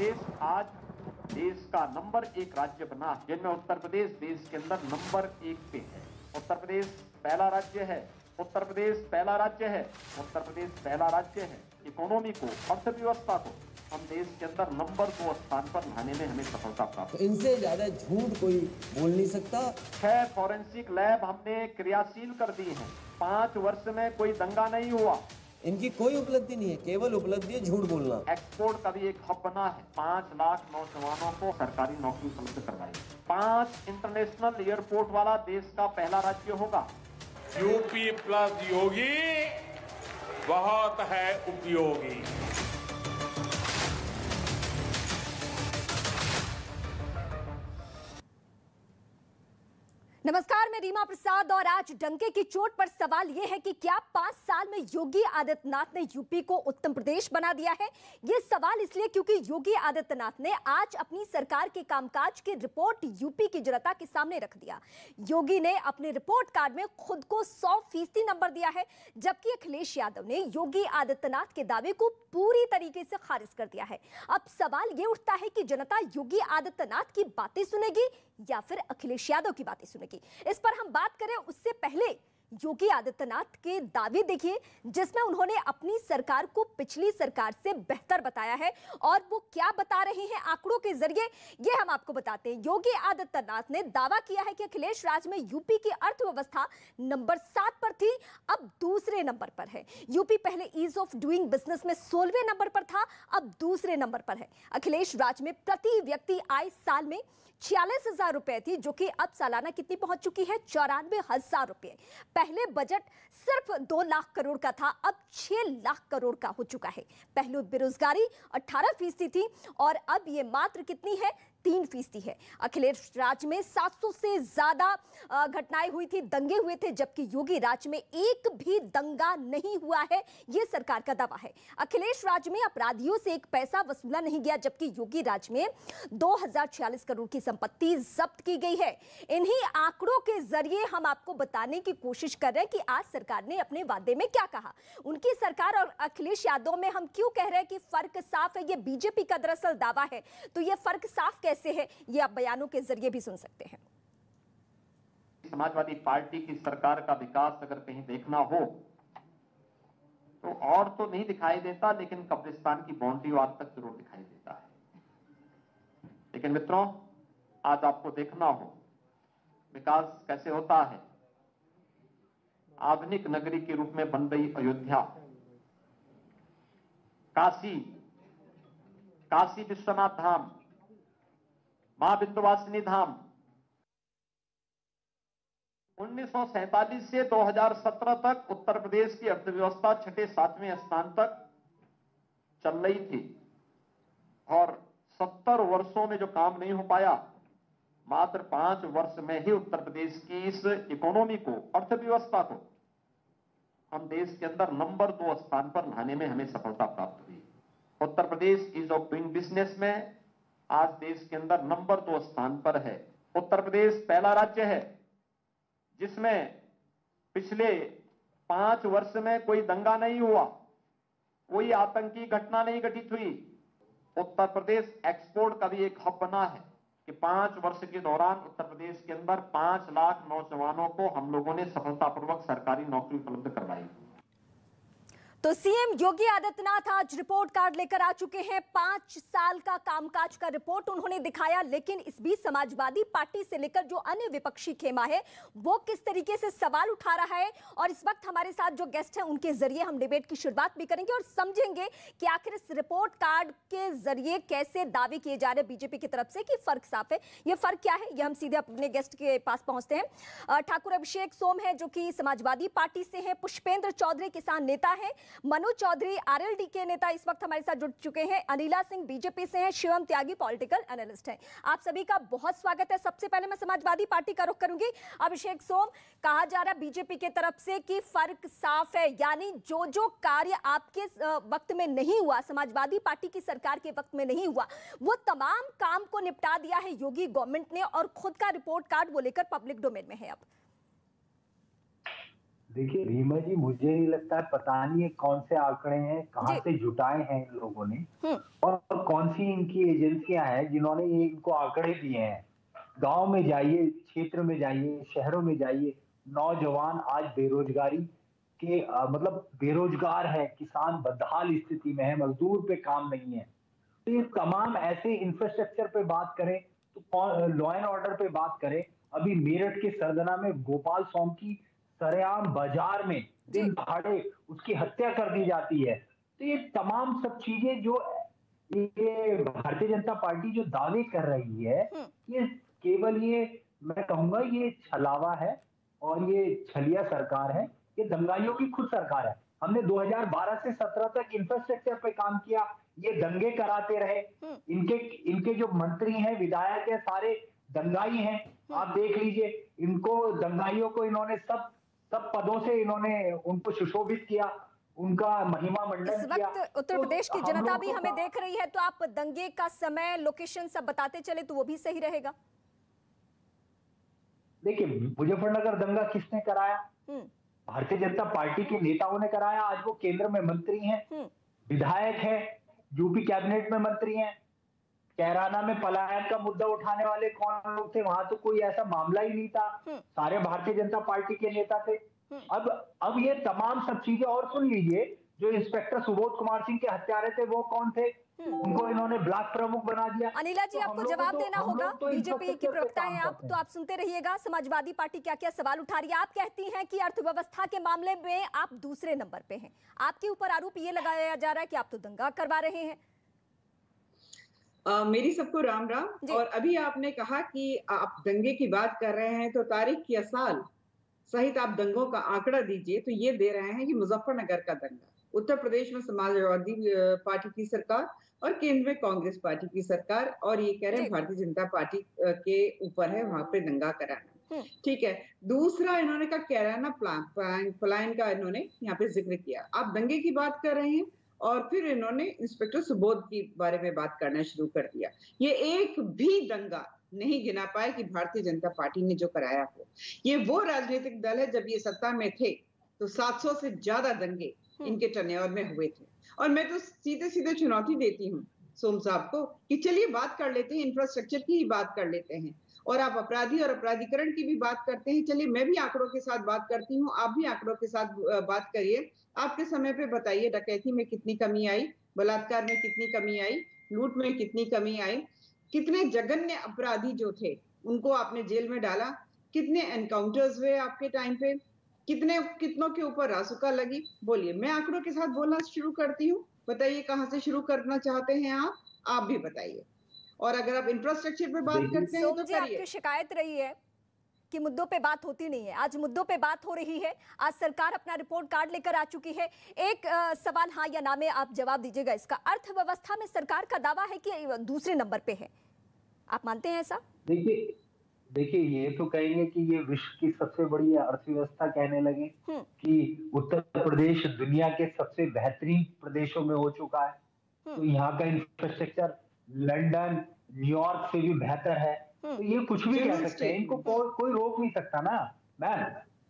प्रदेश आज देश का नंबर 1 राज्य बना, जिनमें उत्तर प्रदेश देश के अंदर नंबर 1 पे है। उत्तर प्रदेश पहला राज्य है, उत्तर प्रदेश पहला राज्य है, उत्तर प्रदेश पहला राज्य है। इकोनॉमी को, अर्थव्यवस्था को हम देश के अंदर नंबर 2 स्थान पर लाने में हमें सफलता प्राप्त। तो इनसे ज्यादा झूठ कोई बोल नहीं सकता। 6 फॉरेंसिक लैब हमने क्रियाशील कर दी हैं। 5 वर्ष में कोई दंगा नहीं हुआ। इनकी कोई उपलब्धि नहीं है, केवल उपलब्धि है झूठ बोलना। एक्सपोर्ट का भी एक हब बना है। 5 लाख नौजवानों को सरकारी नौकरी उपलब्ध करवाई। 5 इंटरनेशनल एयरपोर्ट वाला देश का पहला राज्य होगा। यूपी प्लस योगी बहुत है उपयोगी। नमस्कार, मैं रीमा प्रसाद और आज डंके की चोट पर सवाल यह है कि क्या 5 साल में योगी आदित्यनाथ ने यूपी को उत्तम प्रदेश बना दिया है। यह सवाल इसलिए क्योंकि योगी आदित्यनाथ ने आज अपनी सरकार के कामकाज की रिपोर्ट यूपी की जनता के सामने रख दिया। योगी ने अपने रिपोर्ट कार्ड में खुद को 100% नंबर दिया है, जबकि अखिलेश यादव ने योगी आदित्यनाथ के दावे को पूरी तरीके से खारिज कर दिया है। अब सवाल यह उठता है कि जनता योगी आदित्यनाथ की बातें सुनेगी या फिर अखिलेश यादव की बातें सुनेगी। इस पर हम बात करें उससे पहले योगी आदित्यनाथ के दावे देखिए, जिसमें उन्होंने अपनी सरकार को पिछली सरकार से बेहतर बताया है और वो क्या बता रहे हैं आंकड़ों के जरिए, ये हम आपको बताते हैं। योगी आदित्यनाथ ने दावा किया है कि अखिलेश राज में यूपी की अर्थव्यवस्था नंबर 7 पर थी, अब दूसरे नंबर पर है। यूपी पहले ईज ऑफ डूइंग बिजनेस में 16वें नंबर पर था, अब दूसरे नंबर पर है। अखिलेश राज में प्रति व्यक्ति आय साल में 46,000 रुपए थी, जो कि अब सालाना कितनी पहुंच चुकी है, 94,000 रुपए। पहले बजट सिर्फ 2 लाख करोड़ का था, अब 6 लाख करोड़ का हो चुका है। पहले बेरोजगारी 18% थी और अब ये मात्र कितनी है, 3% है। अखिलेश राज में 700 से ज्यादा घटनाएं हुई थी, दंगे हुए थे, जबकि योगी राज में एक भी दंगा नहीं हुआ है, यह सरकार का दावा है। अखिलेश राज में अपराधियों से एक पैसा वसूला नहीं गया, जबकि योगी राज में 2046 करोड़ की संपत्ति जब्त की गई है। इन्हीं आंकड़ों के जरिए हम आपको बताने की कोशिश कर रहे हैं कि आज सरकार ने अपने वादे में क्या कहा। उनकी सरकार और अखिलेश यादव में हम क्यों कह रहे हैं कि फर्क साफ है, यह बीजेपी का दरअसल दावा है। तो यह फर्क साफ कैसे है, ये आप बयानों के जरिए भी सुन सकते हैं। समाजवादी पार्टी की सरकार का विकास अगर कहीं देखना हो तो और तो नहीं दिखाई देता, लेकिन कब्रिस्तान की बाउंड्री आज तक जरूर दिखाई देता है। लेकिन मित्रों, आज आपको देखना हो विकास कैसे होता है। आधुनिक नगरी के रूप में बन रही अयोध्या, काशी विश्वनाथ धाम, मां विंध्यवासिनी धाम, 1947 से 2017 तक उत्तर प्रदेश की अर्थव्यवस्था 6-7वें स्थान तक चल रही थी और 70 वर्षों में जो काम नहीं हो पाया, मात्र 5 वर्ष में ही उत्तर प्रदेश की इस इकोनॉमी को, अर्थव्यवस्था को हम देश के अंदर नंबर 2 स्थान पर लाने में हमें सफलता प्राप्त हुई। Uttar Pradesh ease of doing business में आज देश के अंदर नंबर 2 स्थान पर है। उत्तर प्रदेश पहला राज्य है जिसमें पिछले 5 वर्ष में कोई दंगा नहीं हुआ, कोई आतंकी घटना नहीं घटित हुई। उत्तर प्रदेश एक्सपोर्ट का भी एक हब बना है कि 5 वर्ष के दौरान उत्तर प्रदेश के अंदर 5 लाख नौजवानों को हम लोगों ने सफलतापूर्वक सरकारी नौकरी उपलब्ध करवाई। तो सीएम योगी आदित्यनाथ आज रिपोर्ट कार्ड लेकर आ चुके हैं। 5 साल का कामकाज का रिपोर्ट उन्होंने दिखाया, लेकिन इस बीच समाजवादी पार्टी से लेकर जो अन्य विपक्षी खेमा है वो किस तरीके से सवाल उठा रहा है। और इस वक्त हमारे साथ जो गेस्ट हैं उनके जरिए हम डिबेट की शुरुआत भी करेंगे और समझेंगे कि आखिर इस रिपोर्ट कार्ड के जरिए कैसे दावे किए जा रहे हैं बीजेपी की तरफ से कि फर्क साफ है। ये फर्क क्या है, ये हम सीधे अपने गेस्ट के पास पहुंचते हैं। ठाकुर अभिषेक सोम है जो कि समाजवादी पार्टी से है, पुष्पेंद्र चौधरी किसान नेता है, मनोज चौधरी आरएलडी के नेता इस वक्त हमारे साथ जुड़ चुके हैं, अनिला सिंह बीजेपी से हैं, शिवम त्यागी पॉलिटिकल एनालिस्ट हैं। आप सभी का बहुत स्वागत है। सबसे पहले मैं समाजवादी पार्टी का रुख करूंगी। अभिषेक सोम, कहा जा रहा है बीजेपी की तरफ से कि फर्क साफ है, यानी जो जो कार्य आपके वक्त में नहीं हुआ, समाजवादी पार्टी की सरकार के वक्त में नहीं हुआ, वो तमाम काम को निपटा दिया है योगी गवर्नमेंट ने और खुद का रिपोर्ट कार्ड वो लेकर पब्लिक डोमेन में है। अब देखिए रीमा जी, मुझे नहीं लगता है, पता नहीं है कौन से आंकड़े हैं, कहां से जुटाए हैं इन लोगों ने और कौन कौन सी इनकी एजेंसियां हैं जिन्होंने ये इनको आंकड़े दिए हैं। गांव में जाइए, क्षेत्र में जाइए, शहरों में जाइए, नौजवान आज बेरोजगारी के मतलब बेरोजगार है, किसान बदहाल स्थिति में है, मजदूर पे काम नहीं है। तो ये तमाम ऐसे इंफ्रास्ट्रक्चर पे बात करें तो लॉ एंड ऑर्डर पे बात करें, अभी मेरठ के सरगना में गोपाल सोमकी सरेआम बाजार में दिन दहाड़े उसकी हत्या कर दी जाती है। तो ये तमाम सब चीजें जो ये भारतीय जनता पार्टी जो दावे कर रही है, ये केवल ये मैं कहूंगा ये छलावा है और ये छलिया सरकार है, ये दंगाइयों की खुद सरकार है। हमने 2012 से 17 तक इंफ्रास्ट्रक्चर पे काम किया, ये दंगे कराते रहे। इनके जो मंत्री हैं, विधायक हैं, सारे दंगाई हैं। आप देख लीजिए, इनको दंगाइयों को इन्होंने सब पदों से इन्होंने उनको सुशोभित किया, उनका महिमा मंडन इस वक्त उत्तर प्रदेश की जनता भी हमें देख रही है, तो आप दंगे का समय, लोकेशन सब बताते चले तो वो भी सही रहेगा। देखिए, मुजफ्फरनगर दंगा किसने कराया? भारतीय जनता पार्टी के नेताओं ने कराया। आज वो केंद्र में मंत्री हैं, विधायक हैं, यूपी कैबिनेट में मंत्री हैं। कैराना में पलायन का मुद्दा उठाने वाले कौन लोग थे? वहां तो कोई ऐसा मामला ही नहीं था, सारे भारतीय जनता पार्टी के नेता थे। अब ये तमाम सब चीजें, और सुन लीजिए, जो इंस्पेक्टर सुबोध कुमार सिंह के हत्यारे थे वो कौन थे? उनको इन्होंने ब्लॉक प्रमुख बना दिया। अनिला जी, आपको जवाब देना होगा, बीजेपी की प्रवक्ता हैं आप, तो आप सुनते रहिएगा। समाजवादी पार्टी क्या क्या सवाल उठा रही है। आप कहती हैं कि अर्थव्यवस्था के मामले में आप दूसरे नंबर पे हैं, आपके ऊपर आरोप ये लगाया जा रहा है कि आप तो दंगा करवा रहे हैं। मेरी सबको राम राम। और अभी आपने कहा कि आप दंगे की बात कर रहे हैं, तो तारीख या साल सहित आप दंगों का आंकड़ा दीजिए, तो ये दे रहे हैं कि मुजफ्फरनगर का दंगा, उत्तर प्रदेश में समाजवादी पार्टी की सरकार और केंद्र में कांग्रेस पार्टी की सरकार, और ये कह रहे हैं भारतीय जनता पार्टी के ऊपर है वहां पे दंगा कराना। ठीक है। दूसरा, इन्होंने कहा कैराना पलायन का इन्होंने यहाँ पे जिक्र किया। आप दंगे की बात कर रहे हैं और फिर इन्होंने इंस्पेक्टर सुबोध के बारे में बात करना शुरू कर दिया। ये एक भी दंगा नहीं गिना पाए कि भारतीय जनता पार्टी ने जो कराया हो। ये वो राजनीतिक दल है, जब ये सत्ता में थे तो 700 से ज्यादा दंगे इनके टर्नओवर में हुए थे। और मैं तो सीधे सीधे चुनौती देती हूँ सोम साहब को कि चलिए बात कर लेते हैं, इंफ्रास्ट्रक्चर की ही बात कर लेते हैं, और आप अपराधी और अपराधीकरण की भी बात करते हैं। चलिए मैं भी आंकड़ों के साथ बात करती हूँ, आप भी आंकड़ों के साथ बात करिए। आपके समय पे बताइए, डकैती में कितनी कमी आई, बलात्कार में कितनी कमी आई, लूट में कितनी कमी आई, कितने जघन्य अपराधी जो थे उनको आपने जेल में डाला, कितने एनकाउंटर्स हुए आपके टाइम पे, कितनों के ऊपर रासुका लगी। बोलिए, मैं आंकड़ों के साथ बोलना शुरू करती हूँ। बताइए कहां से शुरू करना चाहते हैं आप भी बताइए। और अगर आप इंफ्रास्ट्रक्चर पे बात करते हैं तो करिए। आपकी शिकायत रही है कि मुद्दों पे बात होती नहीं है, आज मुद्दों पे बात हो रही है। आज सरकार अपना रिपोर्ट कार्ड लेकर आ चुकी है। एक सवाल हाँ या ना में आप जवाब दीजिएगा इसका। अर्थव्यवस्था में सरकार का दावा है कि दूसरे नंबर पे है, आप मानते हैं ऐसा? देखिए, ये तो कहेंगे कि ये विश्व की सबसे बड़ी अर्थव्यवस्था कहने लगे कि उत्तर प्रदेश दुनिया के सबसे बेहतरीन प्रदेशों में हो चुका है। तो यहाँ का इंफ्रास्ट्रक्चर लंदन, न्यूयॉर्क से भी बेहतर है। तो ये कुछ भी कह सकते हैं, इनको कोई रोक नहीं सकता ना मैम।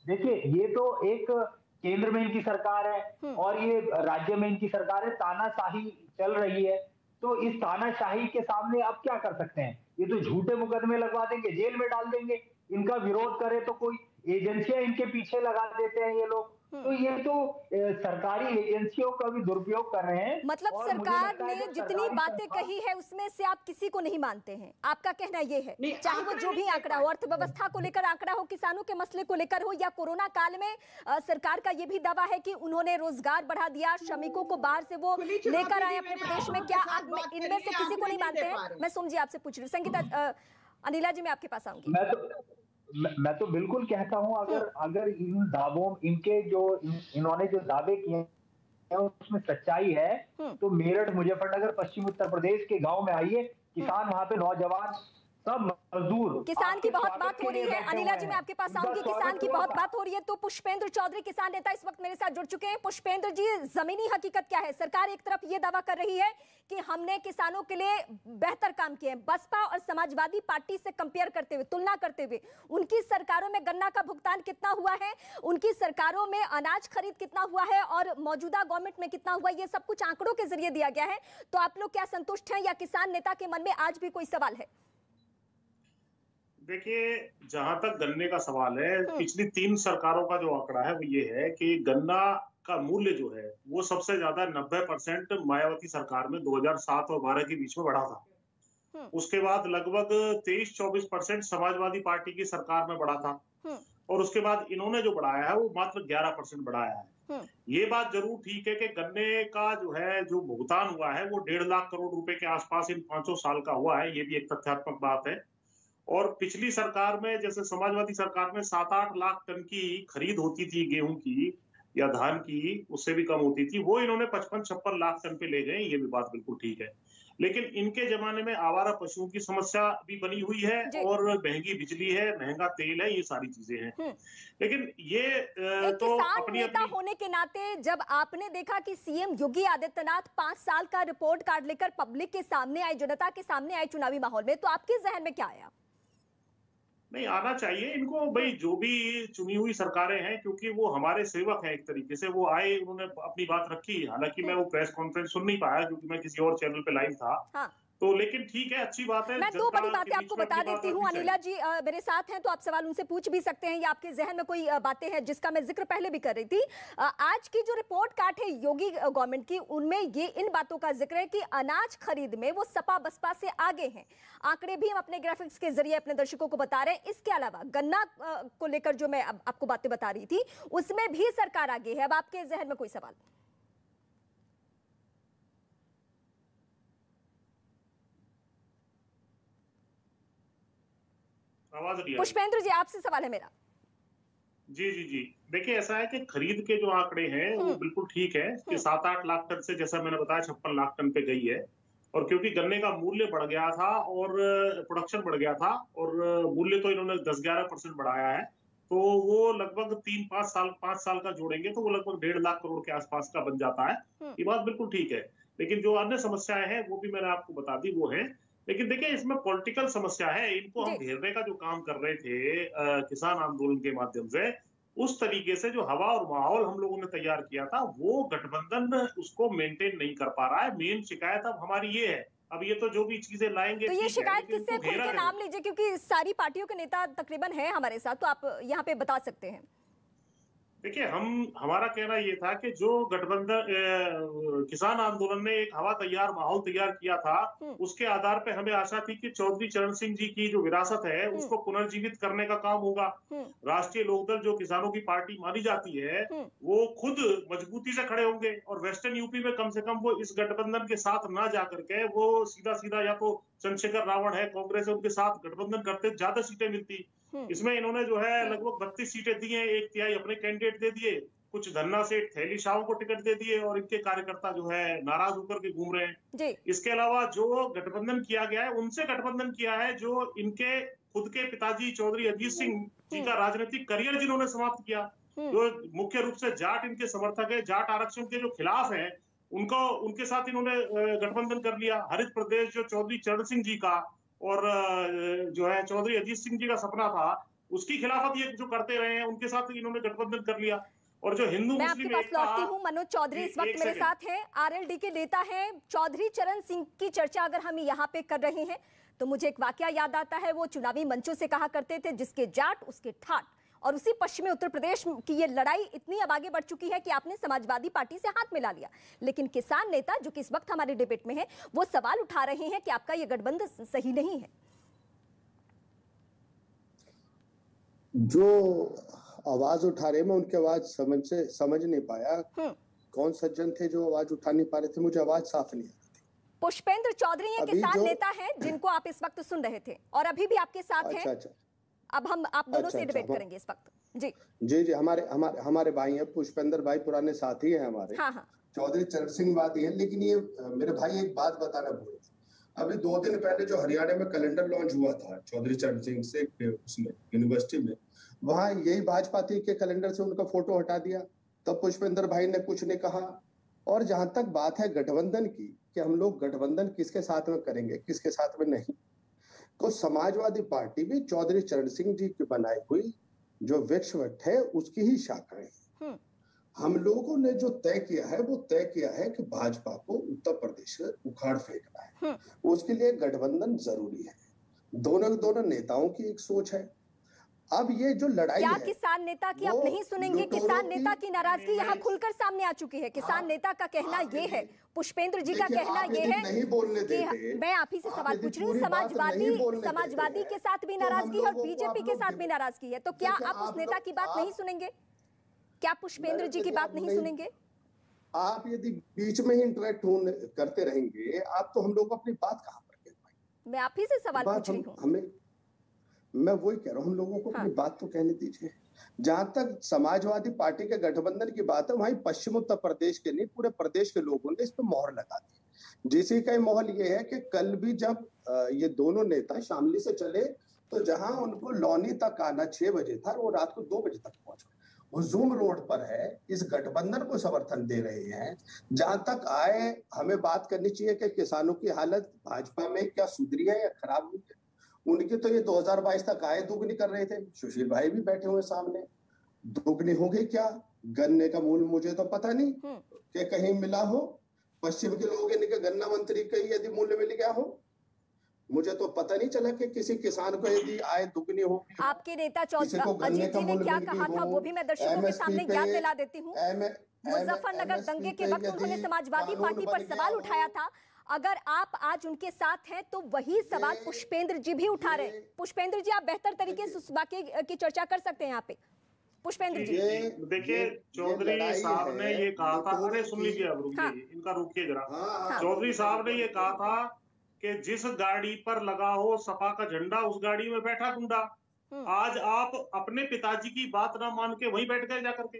देखिए, ये तो एक केंद्र में इनकी सरकार है और ये राज्य में इनकी सरकार है, तानाशाही चल रही है। तो इस तानाशाही के सामने अब क्या कर सकते हैं? ये तो झूठे मुकदमे लगवा देंगे, जेल में डाल देंगे। इनका विरोध करे तो कोई एजेंसियां इनके पीछे लगा देते हैं ये लोग। तो ये तो सरकारी एजेंसियों का भी दुरुपयोग कर रहे हैं। मतलब सरकार ने जितनी बातें कही है उसमें से आप किसी को नहीं मानते हैं, आपका कहना ये है? चाहे वो जो भी आंकड़ा हो, अर्थव्यवस्था को लेकर आंकड़ा हो, किसानों के मसले को लेकर हो, या कोरोना काल में सरकार का ये भी दावा है कि उन्होंने रोजगार बढ़ा दिया, श्रमिकों को बाहर से वो लेकर आए अपने प्रदेश में। क्या आप इनमें से किसी को नहीं मानते हैं? मैं सोम जी आपसे पूछ रही हूँ। संगीता, अनिला जी मैं आपके पास आऊंगी। मैं तो बिल्कुल कहता हूं, अगर इन दावों, इनके जो इन्होंने जो दावे किए हैं उसमें सच्चाई है तो मेरठ, मुजफ्फरनगर, पश्चिम उत्तर प्रदेश के गांव में आइए, किसान वहां पे नौजवान सब मजदूर। किसान की बहुत बात हो रही है, अनिला जी मैं आपके पास आऊंगी। किसान की बहुत बात हो रही है, तो पुष्पेंद्र चौधरी किसान नेता इस वक्त मेरे साथ जुड़ चुके हैं। पुष्पेंद्र जी, जमीनी हकीकत क्या है? सरकार एक तरफ ये दावा कर रही है कि हमने किसानों के लिए बेहतर काम किए हैं, बसपा और समाजवादी पार्टी से कंपेयर करते हुए, तुलना करते हुए उनकी सरकारों में गन्ना का भुगतान कितना हुआ है, उनकी सरकारों में अनाज खरीद कितना हुआ है और मौजूदा गवर्नमेंट में कितना हुआ, ये सब कुछ आंकड़ों के जरिए दिया गया है। तो आप लोग क्या संतुष्ट हैं या किसान नेता के मन में आज भी कोई सवाल है? देखिए, जहां तक गन्ने का सवाल है, पिछली 3 सरकारों का जो आंकड़ा है वो ये है कि गन्ना का मूल्य जो है वो सबसे ज्यादा 90% मायावती सरकार में 2007 और 12 के बीच में बढ़ा था। उसके बाद लगभग 23-24% समाजवादी पार्टी की सरकार में बढ़ा था और उसके बाद इन्होंने जो बढ़ाया है वो मात्र 11% बढ़ाया है। ये बात जरूर ठीक है कि गन्ने का जो भुगतान हुआ है वो 1.5 लाख करोड़ रुपए के आसपास इन 5 साल का हुआ है। ये भी एक तथ्यात्मक बात है। और पिछली सरकार में, जैसे समाजवादी सरकार में 7-8 लाख टन की खरीद होती थी गेहूं की या धान की, उससे भी कम होती थी, वो इन्होंने 55-56 लाख टन पे ले गए। ये भी बात बिल्कुल ठीक है। लेकिन इनके जमाने में आवारा पशुओं की समस्या भी बनी हुई है और महंगी बिजली है, महंगा तेल है, ये सारी चीजें हैं। लेकिन ये तो अपनी होने के नाते जब आपने देखा कि सीएम योगी आदित्यनाथ 5 साल का रिपोर्ट कार्ड लेकर पब्लिक के सामने आए, जनता के सामने आए चुनावी माहौल में, तो आपके जहन में क्या आया? नहीं, आना चाहिए इनको भाई। जो भी चुनी हुई सरकारें हैं, क्योंकि वो हमारे सेवक हैं एक तरीके से, वो आए, उन्होंने अपनी बात रखी। हालांकि मैं वो प्रेस कॉन्फ्रेंस सुन नहीं पाया क्योंकि मैं किसी और चैनल पे लाइव था। हाँ। तो लेकिन ठीक है, अच्छी बात है। मैं 2 बड़ी बातें आपको बता देती हूँ। अनिला जी मेरे साथ हैं तो आप सवाल उनसे पूछ भी सकते हैं या आपके जहन में कोई बातें हैं जिसका मैं जिक्र पहले भी कर रही थी। आज की जो रिपोर्ट कार्ड है योगी गवर्नमेंट की, उनमें ये इन बातों का जिक्र है कि अनाज खरीद में वो सपा बसपा से आगे हैं। आंकड़े भी हम अपने ग्राफिक्स के जरिए अपने दर्शकों को बता रहे हैं। इसके अलावा गन्ना को लेकर जो मैं आपको बातें बता रही थी, उसमें भी सरकार आगे है। अब आपके जहन में कोई सवाल? पुष्पेंद्र जी, आपसे सवाल है मेरा। जी। देखिए, ऐसा है कि खरीद के जो आंकड़े हैं वो बिल्कुल ठीक है कि 7-8 लाख टन से, जैसा मैंने बताया, 56 लाख टन पे गई है। और क्योंकि गन्ने का मूल्य बढ़ गया था और प्रोडक्शन बढ़ गया था और मूल्य तो इन्होंने 10-11% बढ़ाया है, तो वो लगभग 5 साल का जोड़ेंगे तो वो लगभग 1.5 लाख करोड़ के आसपास का बन जाता है। ये बात बिल्कुल ठीक है। लेकिन जो अन्य समस्याएं हैं वो भी मैंने आपको बता दी, वो है। लेकिन देखिए, इसमें पॉलिटिकल समस्या है। इनको हम घेरने का जो काम कर रहे थे किसान आंदोलन के माध्यम से, उस तरीके से जो हवा और माहौल हम लोगों ने तैयार किया था, वो गठबंधन उसको मेंटेन नहीं कर पा रहा है। मेन शिकायत अब हमारी ये है। अब ये तो जो भी चीजें लाएंगे, तो ये शिकायत किससे, खुल के नाम लीजिए, क्योंकि सारी पार्टियों के नेता तकरीबन हैं हमारे साथ, तो आप यहाँ पे बता सकते हैं। देखिए, हमारा कहना ये था कि जो गठबंधन किसान आंदोलन ने एक हवा तैयार, माहौल तैयार किया था, उसके आधार पे हमें आशा थी कि चौधरी चरण सिंह जी की जो विरासत है उसको पुनर्जीवित करने का काम होगा। राष्ट्रीय लोकदल, जो किसानों की पार्टी मानी जाती है, वो खुद मजबूती से खड़े होंगे और वेस्टर्न यूपी में कम से कम वो इस गठबंधन के साथ ना जा करके वो सीधा या तो चंद्रशेखर रावण है, कांग्रेस है, उनके साथ गठबंधन करते, ज्यादा सीटें मिलती। इसमें इन्होंने जो है लगभग 32 सीटें दी हैं, 1/3 अपने कैंडिडेट दे दिए, कुछ धन्ना सेठ, थैली शाहों को टिकट दे दिए और इनके कार्यकर्ता जो है नाराज होकर के घूम रहे हैं। इसके अलावा जो गठबंधन किया गया है, उनसे गठबंधन किया है जो इनके खुद के पिताजी चौधरी अजीत सिंह जी का राजनीतिक करियर जिन्होंने समाप्त किया, जो मुख्य रूप से जाट इनके समर्थक है, जाट आरक्षण के जो खिलाफ है, उनके साथ इन्होंने गठबंधन कर लिया। हरित प्रदेश जो चौधरी चरण सिंह जी का और जो है चौधरी अजीत सिंह जी का सपना था, उसकी खिलाफत ये जो करते रहे हैं, उनके साथ इन्होंने गठबंधन कर लिया। और जो हिंदू मुस्लिम एकता, मनोज चौधरी इस वक्त मेरे साथ हैं, आरएलडी के नेता हैं। चौधरी चरण सिंह की चर्चा अगर हम यहाँ पे कर रहे हैं तो मुझे एक वाकया याद आता है। वो चुनावी मंचों से कहा करते थे, जिसके जाट उसके ठाट। और उसी पश्चिमी उत्तर प्रदेश की ये लड़ाई इतनी अब आगे बढ़ चुकी है कि आपने समाजवादी पार्टी से हाथ मिला लिया। लेकिन किसान नेता जो कि इस वक्त हमारे डिबेट में है, वो सवाल उठा रहे हैं कि आपका ये गठबंधन सही नहीं है। जो आवाज उठा रहे, मैं उनकी आवाज समझ नहीं पाया। कौन सज्जन थे जो आवाज उठा नहीं पा रहे थे? मुझे आवाज साफ नहीं आ रही थी। पुष्पेंद्र चौधरी ये किसान नेता हैं जिनको आप इस वक्त सुन रहे थे और अभी भी आपके साथ हैं। अब हम आप दोनों से डिबेट करेंगे इस वक्त। जी हमारे भाई हैं, पुष्पेंद्र भाई पुराने साथी हैं हमारे। हाँ। चौधरी चरण सिंह वादी हैं, लेकिन ये मेरे भाई एक बात बताना भूल, अभी 2 दिन पहले जो हरियाणा में कैलेंडर लॉन्च हुआ था चौधरी चरण सिंह से उसमें यूनिवर्सिटी में, वहां यही भाजपा थी के कैलेंडर से उनका फोटो हटा दिया, तब पुष्पेंद्र भाई ने कुछ नहीं कहा। और जहां तक बात है गठबंधन की कि हम लोग गठबंधन किसके साथ में करेंगे किसके साथ में नहीं, तो समाजवादी पार्टी भी चौधरी चरण सिंह जी की बनाई हुई जो वृक्षवट है उसकी ही शाखा है। हम लोगों ने जो तय किया है वो तय किया है कि भाजपा को उत्तर प्रदेश से उखाड़ फेंकना है, उसके लिए गठबंधन जरूरी है। दोनों नेताओं की एक सोच है। अब ये जो लड़ाई क्या है, किसान नेता की आप नहीं सुनेंगे? किसान नेता की नाराजगी यहाँ खुलकर सामने आ चुकी है। किसान नेता का कहना ये है, पुष्पेंद्र जी का कहना ये है नहीं बोलने कि देते, मैं आप ही से सवाल पूछ रही हूँ, समाजवादी के साथ भी नाराजगी है और बीजेपी के साथ भी नाराजगी है, तो क्या आप उस नेता की बात नहीं सुनेंगे? क्या पुष्पेंद्र जी की बात नहीं सुनेंगे? आप यदि बीच में ही इंटरेक्ट करते रहेंगे आप तो हम लोग अपनी बात कहाँ पर कह पाएंगे? मैं आप ही से सवाल पूछ रही हूँ। मैं वही कह रहा हूँ, हम लोगों को अपनी बात तो कहने दीजिए। जहां तक समाजवादी पार्टी के गठबंधन की बात है, वहीं पश्चिम उत्तर प्रदेश के नहीं पूरे प्रदेश के लोगों ने इस पर मोहर लगा दी। जिसी का माहौल ये है कि कल भी जब ये दोनों नेता शामली से चले तो जहां उनको लौनी तक आना 6 बजे था, वो रात को 2 बजे तक पहुंच गए। वो जूम रोड पर है, इस गठबंधन को समर्थन दे रहे हैं। जहां तक आए हमें बात करनी चाहिए कि किसानों की हालत भाजपा में क्या सुधरी है या खराब हुई है। उनकी तो ये 2022 तक आय दुगनी कर रहे थे, सुशील भाई भी बैठे हुए सामने, दुगनी हो गई क्या? गन्ने का मूल्य मुझे तो पता नहीं कि कहीं मिला हो, पश्चिम के लोगों के गन्ना मंत्री का यदि मूल्य मिल गया हो, मुझे तो पता नहीं चला कि किसी किसान को यदि आय दुगनी हो। आपके नेता अजीत जी ने क्या कहा था वो भी मैं दर्शकों के सामने याद दिला देती हूँ। मुजफ्फरनगर दंगे के वक्त उन्होंने समाजवादी पार्टी पर सवाल उठाया था। अगर आप आज उनके साथ हैं तो वही सवाल पुष्पेंद्र जी भी उठा रहे हैं। पुष्पेंद्र जी, आप बेहतर तरीके से उस वाकये की चर्चा कर सकते हैं यहाँ पे। पुष्पेंद्र जी देखिए, चौधरी साहब ने ये कहा था, अरे सुन लीजिए अब इनका रुकिए जरा। चौधरी साहब ने ये कहा था कि जिस गाड़ी पर लगा हो सपा का झंडा उस गाड़ी में बैठा गुंडा। आज आप अपने पिताजी की बात ना मान के वहीं बैठ गए जाकर के।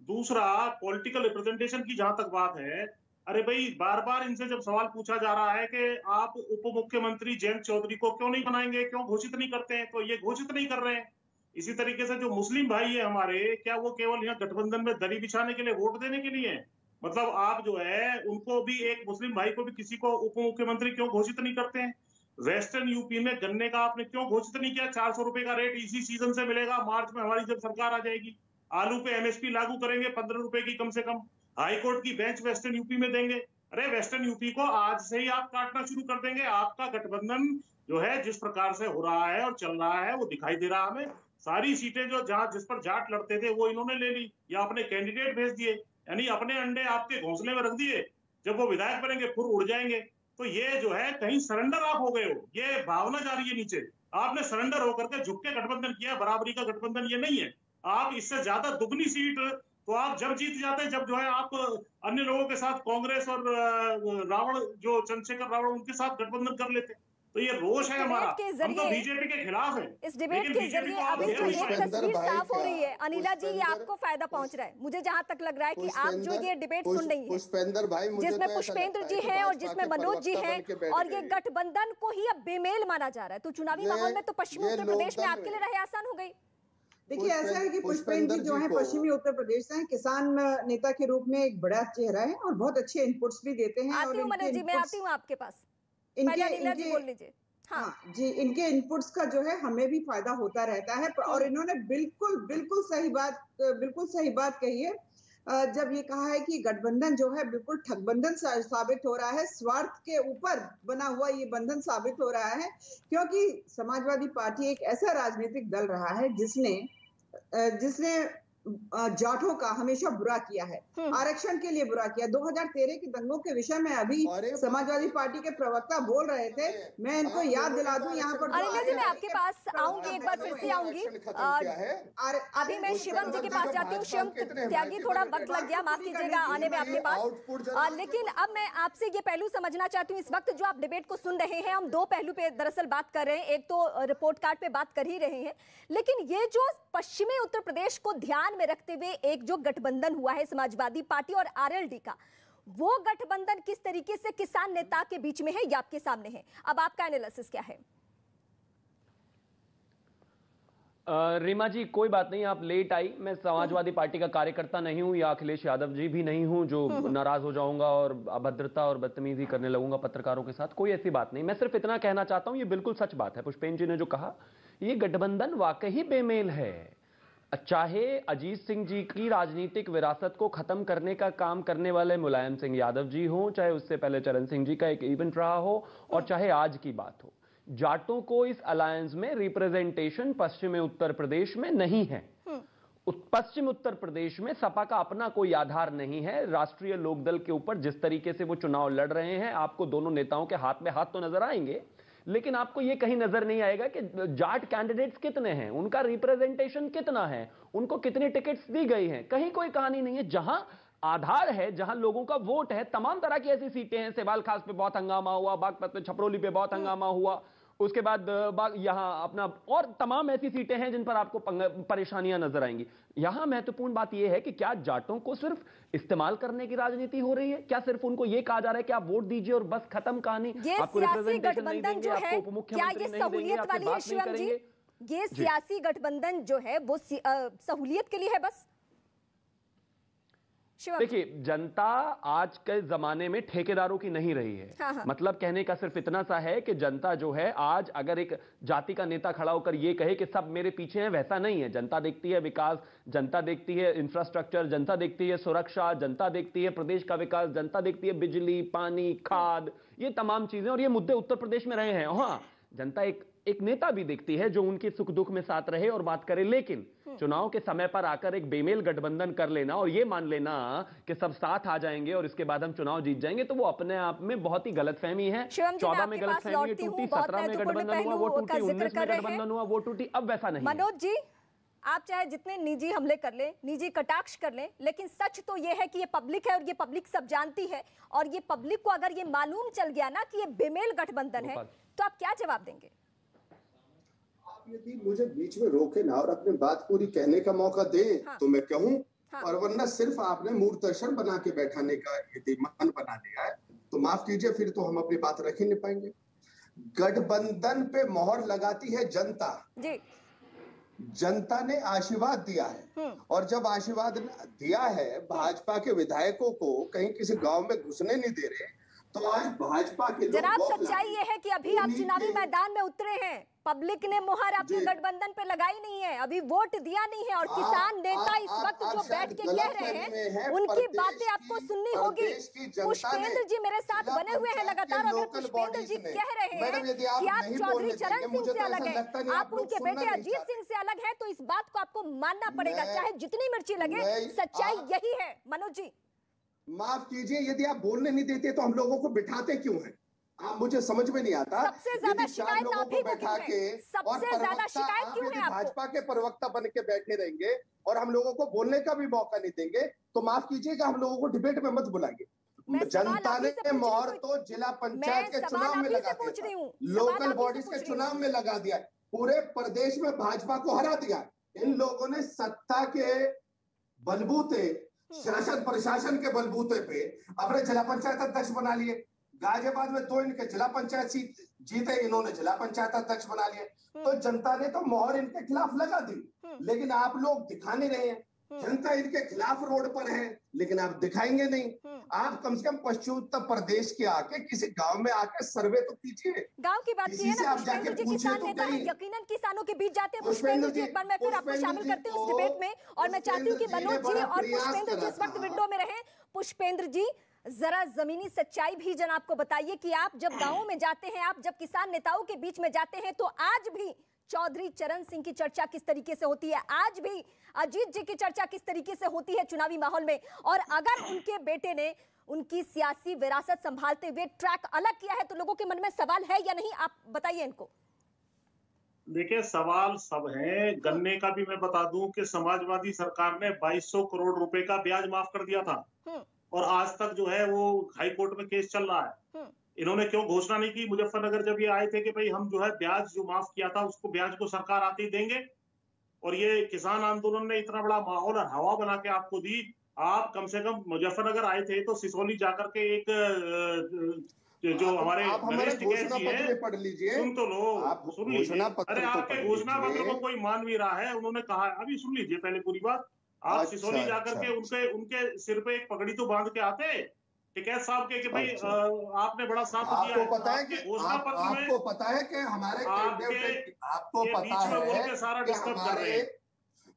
दूसरा, पॉलिटिकल रिप्रेजेंटेशन की जहां तक बात है, अरे भाई बार बार इनसे जब सवाल पूछा जा रहा है कि आप उप मुख्यमंत्री जयंत चौधरी को क्यों नहीं बनाएंगे, क्यों घोषित नहीं करते हैं, तो ये घोषित नहीं कर रहे हैं। इसी तरीके से जो मुस्लिम भाई है हमारे, क्या वो केवल यहाँ गठबंधन में दरी बिछाने के लिए, वोट देने के लिए? मतलब आप जो है उनको भी, एक मुस्लिम भाई को भी किसी को उप मुख्यमंत्री क्यों घोषित नहीं करते हैं? वेस्टर्न यूपी में गन्ने का आपने क्यों घोषित नहीं किया? 400 रुपए का रेट इसी सीजन से मिलेगा, मार्च में हमारी जब सरकार आ जाएगी। आलू पे एमएसपी लागू करेंगे 15 रुपए की कम से कम। हाईकोर्ट की बेंच वेस्टर्न यूपी में देंगे। अरे वेस्टर्न यूपी को आज से ही आप काटना शुरू कर देंगे। आपका गठबंधन जो है जिस प्रकार से हो रहा है और चल रहा है वो दिखाई दे रहा हमें। सारी सीटें जो जहां जिस पर जाट लड़ते थे वो इन्होंने ले ली या अपने कैंडिडेट भेज दिए, यानी अपने अंडे आपके घोंसले में रख दिए। जब वो विधायक बनेंगे फिर उड़ जाएंगे। तो ये जो है कहीं सरेंडर आप हो गए हो, ये भावना जा रही है नीचे। आपने सरेंडर होकर के झुक के गठबंधन किया। बराबरी का गठबंधन ये नहीं है। आप इससे ज्यादा दुगनी सीट तो आप जब जीत जाते हैं जब जो है आप अन्य लोगों के साथ, कांग्रेस और रावण जो चंद्रशेखर रावण, उनके साथ गठबंधन कर लेते। तो ये रोष है हमारा, हम तो बीजेपी के खिलाफ है। इस डिबेट के जरिए अभी जो एक तस्वीर साफ हो रही है, अनिला जी, ये आपको फायदा पहुंच रहा है। मुझे जहां तक लग रहा है कि आप जो ये डिबेट सुन रही है, जिसमें पुष्पेंद्र जी हैं और जिसमें मनोज जी हैं, और ये गठबंधन को ही अब बेमेल माना जा रहा है, तो चुनावी माहौल में तो पश्चिमी उत्तर प्रदेश में आपके लिए राह आसान हो गई। देखिए, ऐसा है कि पुष्पेंद्र जी जो है पश्चिमी उत्तर प्रदेश से हैं, किसान नेता के रूप में एक बड़ा चेहरा है और बहुत अच्छे इनपुट्स भी देते हैं। आती हूँ मनोज जी, मैं आती हूँ आपके पास। जी बोल लीजिए। हाँ जी, इनके इनपुट्स का जो है हमें भी फायदा होता रहता है। और इन्होंने बिल्कुल सही बात कही है जब ये कहा है कि गठबंधन जो है बिल्कुल ठगबंधन साबित हो रहा है, स्वार्थ के ऊपर बना हुआ ये बंधन साबित हो रहा है। क्योंकि समाजवादी पार्टी एक ऐसा राजनीतिक दल रहा है जिसने जाटों का हमेशा बुरा किया है, आरक्षण के लिए बुरा किया। 2013 के दंगों के विषय में अभी समाजवादी पार्टी के प्रवक्ता बोल रहे थे, मैं इनको याद दिला दूं यहाँ पर। अनिला जी, मैं आपके पास आऊंगी, एक बार फिर से आऊंगी। अभी मैं शिवम जी के पास जाती हूँ। शिवम त्यागी, थोड़ा वक्त लग गया, माफ कीजिएगा आने में आपके पास। लेकिन अब मैं आपसे ये पहलू समझना चाहती हूँ। इस वक्त जो आप डिबेट को सुन रहे हैं, हम दो पहलू पे दरअसल बात कर रहे हैं। एक तो रिपोर्ट कार्ड पे बात कर ही रहे हैं, लेकिन ये जो पश्चिमी उत्तर प्रदेश को ध्यान में रखते हुए एक जो गठबंधन हुआ है समाजवादी पार्टी और आरएलडी का, वो गठबंधन किस तरीके से किसान नेता के बीच में है, ये आपके सामने है। अब आपका एनालिसिस क्या है? रीमा जी, कोई बात नहीं, आप लेट आई। मैं समाजवादी पार्टी का कार्यकर्ता नहीं हूं या अखिलेश यादव जी भी नहीं हूं जो नाराज हो जाऊंगा और अभद्रता और बदतमीजी करने लगूंगा पत्रकारों के साथ। कोई ऐसी बात नहीं। मैं सिर्फ इतना कहना चाहता हूं, ये बिल्कुल सच बात है पुष्पेंद्र जी ने जो कहा, ये गठबंधन वाकई बेमेल है। चाहे अजीत सिंह जी की राजनीतिक विरासत को खत्म करने का काम करने वाले मुलायम सिंह यादव जी हो, चाहे उससे पहले चरण सिंह जी का एक इवेंट रहा हो, और चाहे आज की बात हो, जाटों को इस अलायंस में रिप्रेजेंटेशन पश्चिमी उत्तर प्रदेश में नहीं है। पश्चिम उत्तर प्रदेश में सपा का अपना कोई आधार नहीं है। राष्ट्रीय लोकदल के ऊपर जिस तरीके से वो चुनाव लड़ रहे हैं, आपको दोनों नेताओं के हाथ में हाथ तो नजर आएंगे, लेकिन आपको यह कहीं नजर नहीं आएगा कि जाट कैंडिडेट्स कितने हैं, उनका रिप्रेजेंटेशन कितना है, उनको कितनी टिकट्स दी गई हैं। कहीं कोई कहानी नहीं है। जहां आधार है, जहां लोगों का वोट है, तमाम तरह की ऐसी सीटें हैं। सेवाल खास पे बहुत हंगामा हुआ, बागपत पे, छपरोली पे बहुत हंगामा हुआ, उसके बाद यहां अपना और तमाम ऐसी सीटें हैं जिन पर आपको परेशानियां नजर आएंगी। यहां महत्वपूर्ण बात यह है कि क्या जाटों को सिर्फ इस्तेमाल करने की राजनीति हो रही है? क्या सिर्फ उनको यह कहा जा रहा है कि आप वोट दीजिए और बस खत्म कहानी? आपको रिप्रेजेंटेशन नहीं देंगे, आपको उपमुख्यमंत्री नहीं देंगे, आपसे बात नहीं करेंगे। ये सियासी गठबंधन जो है वो सहूलियत के लिए है बस? देखिए, जनता आज के जमाने में ठेकेदारों की नहीं रही है। हाँ। मतलब कहने का सिर्फ इतना सा है कि जनता जो है आज अगर एक जाति का नेता खड़ा होकर यह कहे कि सब मेरे पीछे हैं, वैसा नहीं है। जनता देखती है विकास, जनता देखती है इंफ्रास्ट्रक्चर, जनता देखती है सुरक्षा, जनता देखती है प्रदेश का विकास, जनता देखती है बिजली, पानी, खाद, ये तमाम चीजें, और ये मुद्दे उत्तर प्रदेश में रहे हैं। हाँ, जनता एक नेता भी देखती है जो उनके सुख दुख में साथ रहे और बात करे, लेकिन चुनाव के समय पर आकर एक बेमेल गठबंधन कर लेना और ये मान लेना कि सब साथ आ जाएंगे और इसके बाद हम चुनाव जीत जाएंगे, तो वो अपने आप में बहुत ही गलतफहमी है। 14 में गलतफहमी टूटी, 17 में गठबंधन हुआ वो टूटी, 19 में गठबंधन हुआ वो टूटी, अब वैसा नहीं। मनोज जी, आप चाहे जितने निजी हमले कर लें, निजी कटाक्ष कर लें, लेकिन सच तो ये है कि ये पब्लिक है और ये पब्लिक सब जानती है, और ये पब्लिक को अगर ये मालूम चल गया ना कि ये बेमेल गठबंधन है, तो आप क्या जवाब देंगे? यदि मुझे बीच में रोके ना और अपनी बात पूरी कहने का मौका दे, हाँ। तो मैं कहूं, हाँ। और वरना सिर्फ आपने मूर्त दर्शन बना के बैठाने का यदि मन बना लिया है तो माफ कीजिए, फिर तो हम अपनी बात रख ही नहीं पाएंगे। गठबंधन पे मोहर लगाती है जनता जी। जनता ने आशीर्वाद दिया है, और जब आशीर्वाद दिया है भाजपा के विधायकों को कहीं किसी गांव में घुसने नहीं दे रहे, तो आज भाजपा के जनाब सच्चाई ये है कि अभी आप चुनावी मैदान में उतरे हैं, पब्लिक ने मुहर आपके गठबंधन पे लगाई नहीं है, अभी वोट दिया नहीं है, और किसान नेता इस वक्त जो बैठ के कह रहे हैं उनकी बातें आपको सुननी होगी। पुष्पेंद्र जी मेरे साथ बने हुए हैं लगातार, अगर पुष्पेंद्र जी कह रहे हैं कि आप चौधरी चरण सिंह से अलग हैं, आप उनके बेटे अजीत सिंह से अलग हैं, तो इस बात को आपको मानना पड़ेगा, चाहे जितनी मिर्ची लगे, सच्चाई यही है। मनोज जी माफ कीजिए, यदि आप बोलने नहीं देते तो हम लोगों को बिठाते क्यों हैं? आप मुझे समझ में नहीं आता। सबसे ज्यादा शिकायत आप ही को क्यों है? सबसे ज्यादा शिकायत क्यों है आपको? भाजपा के प्रवक्ता बन के बैठे रहेंगे और हम लोगों को बोलने का भी मौका नहीं देंगे, तो माफ कीजिएगा, हम लोगों को डिबेट में मत बुलाइए। जनता ने मोहर तो जिला पंचायत के चुनाव में लगा दिया, लोकल बॉडीज के चुनाव में लगा दिया, पूरे प्रदेश में भाजपा को हरा दिया। इन लोगों ने सत्ता के बलबूते, शासन प्रशासन के बलबूते पे अपने जिला पंचायत अध्यक्ष बना लिए। गाजियाबाद में 2 इनके जिला पंचायत सीट जीते, इन्होंने जिला पंचायत अध्यक्ष बना लिए। तो जनता ने तो मोहर इनके खिलाफ लगा दी, लेकिन आप लोग दिखा नहीं रहे हैं। जनता इनके खिलाफ रोड पर है, लेकिन आप दिखाएंगे नहीं। आप कम से कम पश्चिम उत्तर प्रदेश के आके किसी गांव में आके सर्वे तो कीजिए। गांव की बात की है ना, पुष्पेंद्र जी किसान नेता हैं, यकीनन किसानों के बीच जाते हैं। पुष्पेंद्र जी एक बार मैं फिर आपको शामिल करती हूँ इस डिबेट में, और मैं चाहती हूँ कि मनोज जी और पुष्पेंद्र जी इस वक्त विंडो में रहे। पुष्पेंद्र जी जरा जमीनी सच्चाई भी जनाब को बताइए कि आप जब गाँव में जाते हैं, आप जब किसान नेताओं के बीच में जाते हैं, तो आज भी चौधरी चरण सिंह की चर्चा किस तरीके से होती है, आज भी अजीत जी की चर्चा किस तरीके से होती है चुनावी माहौल में, और अगर उनके बेटे ने उनकी सियासी विरासत संभालते हुए ट्रैक अलग किया है तो लोगों के मन में सवाल है या नहीं, आप बताइए इनको। देखिए, सवाल सब है। गन्ने का भी मैं बता दूं कि समाजवादी सरकार ने 2200 करोड़ रुपए का ब्याज माफ कर दिया था, और आज तक जो है वो हाई कोर्ट में केस चल रहा है। इन्होंने क्यों घोषणा नहीं की मुजफ्फरनगर जब ये आए थे कि भाई हम जो है ब्याज जो माफ किया था उसको ब्याज को सरकार आते ही देंगे, और ये किसान आंदोलन ने इतना बड़ा माहौल और हवा बना के आपको दी आप कम से कम मुजफ्फरनगर आए थे तो सिसोली जाकर के एक जो हमारे नरेश टिकैत जी हैं, पढ़ लीजिए, सुन तो लो, सुन लीजिए। अरे आपके घोषणा पत्र को कोई मान भी रहा है, उन्होंने कहा, अभी सुन लीजिए पहले पूरी बात। आप सिसोली जाकर के उनके सिर पे एक पगड़ी तो बांध के आते टिकैत साहब के कि भाई आपने बड़ा साथ दिया। आपको पता है कि आपको पता है कि हमारे आपको पता है कि सारा डिस्टर्ब कर रहे हैं।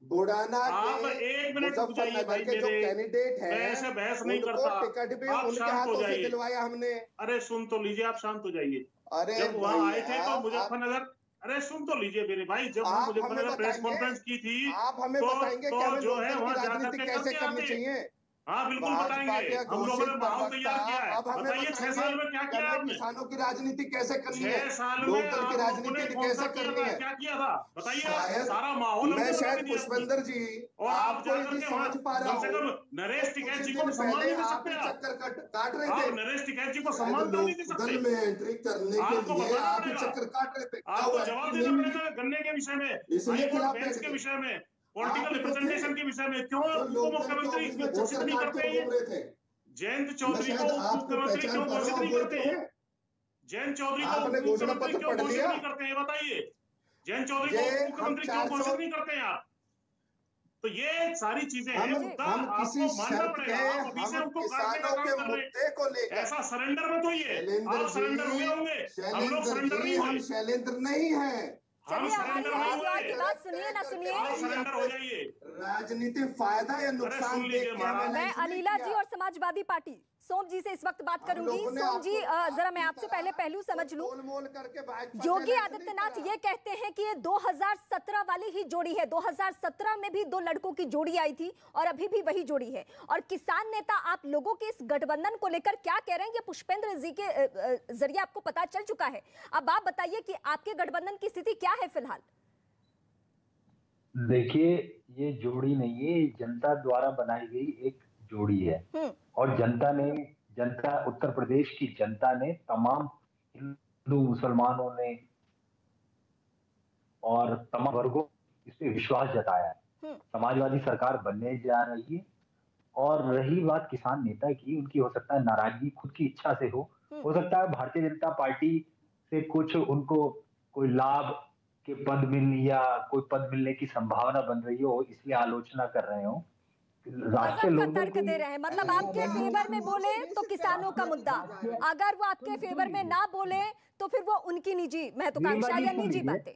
बुढ़ाना आप एक मिनट रुक जाइए भाई, जो कैंडिडेट है ऐसे बहस नहीं करता, टिकट भी आप उनके शांत हो हाथों से जाइए। दिलवाया हमने। अरे सुन तो लीजिए, आप शांत हो जाइए। अरे जब वहाँ आए थे तो मुजफ्फरनगर, अरे सुन तो लीजिए मेरे भाई, जब हम मुजफ्फरनगर प्रेस कॉन्फ्रेंस की थी, आप हमें बताएंगे कि हमें जो है वहाँ राजनीति कैसे करनी चाहिए। हाँ बिल्कुल बताएंगे, हम लोगों ने माहौल तैयार किया है। बताइए 6 साल में क्या किया आपने? किसानों की राजनीति कैसे करनी है, 6 साल में लोकदल की राजनीति कैसे करनी है, क्या किया था बताइए। सारा माहौल मैं शायद पुष्पेंद्र जी और आप नहीं समझ पा रहा कम से कम नरेश टिकैत जी को सम्मान नहीं दे सकते आप। चक्कर काट रहे थे, नरेश टिकैत जी को सम्मान नहीं दे सकते। लोकदल में एंट्री करने के लिए आप चक्कर काट रहे थे। आपको जवाब देना पड़ेगा गन्ने के विषय में, इसलिए बेंच के विषय में, पॉलिटिकल रिप्रेजेंटेशन के विषय में क्यों उप मुख्यमंत्री घोषित नहीं करते हैं? जयंत चौधरी को उप मुख्यमंत्री क्यों घोषित नहीं करते हैं? जयंत चौधरी को उप मुख्यमंत्री क्यों घोषित नहीं करते हैं बताइए? जयंत चौधरी को उप मुख्यमंत्री क्यों घोषित नहीं करते हैं आप? तो ये सारी चीजें हैं, मुद्दा आपको मानना पड़ेगा। आप अभी से उनको काटने का काम कर रहे हैं। ऐसा सरेंडर मत होइए, आप सरेंडर हुए होंगे, हम लोग सरेंडर नहीं हुए। शैलेंद्र नहीं है। चलिए हमारी आवाज की बात सुनिए ना सुनिए। सरेंडर हो जाइए। राजनीति फायदा या नुकसान देख के मैं अनिला जी और समाजवादी पार्टी सोम जी से इस वक्त बात करूंगी। सोम जी जरा मैं आपसे पहले पहलू समझ लूं। योगी आदित्यनाथ ये कहते हैं कि ये 2017 वाली ही जोड़ी है। 2017 में भी 2 लड़कों की जोड़ी आई थी और अभी भी वही जोड़ी है। और किसान नेता आप लोगों के इस गठबंधन को लेकर क्या कह रहे हैं, ये पुष्पेंद्र जी के जरिए आपको पता चल चुका है। अब आप बताइए कि आपके गठबंधन की स्थिति क्या है फिलहाल? देखिए, ये जोड़ी नहीं है, जनता द्वारा बनाई गई एक जोड़ी है। और जनता उत्तर प्रदेश की जनता ने, तमाम हिंदू मुसलमानों ने और तमाम वर्गों इस पे विश्वास जताया है। समाजवादी सरकार बनने जा रही है। और रही बात किसान नेता की, उनकी हो सकता है नाराजगी खुद की इच्छा से हो सकता है भारतीय जनता पार्टी से कुछ उनको कोई लाभ के पद या कोई पद मिलने की संभावना बन रही हो, इसलिए आलोचना कर रहे हो। राष्ट्रीय लोग तर्क दे रहे हैं, मतलब आपके फेवर में बोले तो किसानों का मुद्दा, अगर वो आपके फेवर में ना बोले तो फिर वो उनकी निजी महत्वाकांक्षा या निजी बातें।